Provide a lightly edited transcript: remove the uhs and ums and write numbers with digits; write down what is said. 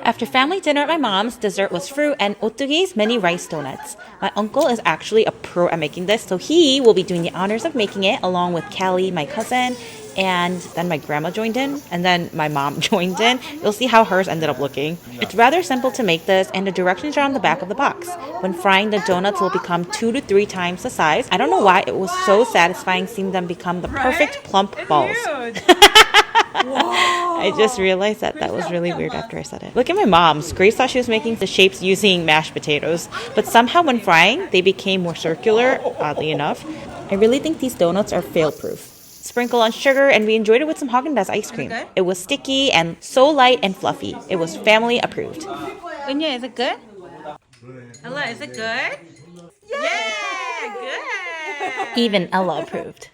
After family dinner at my mom's, dessert was fruit and Ottogi's mini rice donuts. My uncle is actually a pro at making this, so he will be doing the honors of making it along with Callie, my cousin, and then my grandma joined in, and then my mom joined in. You'll see how hers ended up looking. It's rather simple to make this, and the directions are on the back of the box. When frying, the donuts will become 2 to 3 times the size. I don't know why, it was so satisfying seeing them become the perfect plump balls. I just realized that was really weird after I said it. Look at my mom's. Grace thought she was making the shapes using mashed potatoes, but somehow when frying, they became more circular, oddly enough. I really think these donuts are fail-proof. Sprinkle on sugar, and we enjoyed it with some Haagen-Dazs ice cream. It was sticky and so light and fluffy. It was family approved. Unya, is it good? Ella, is it good? Yeah, good. Even Ella approved.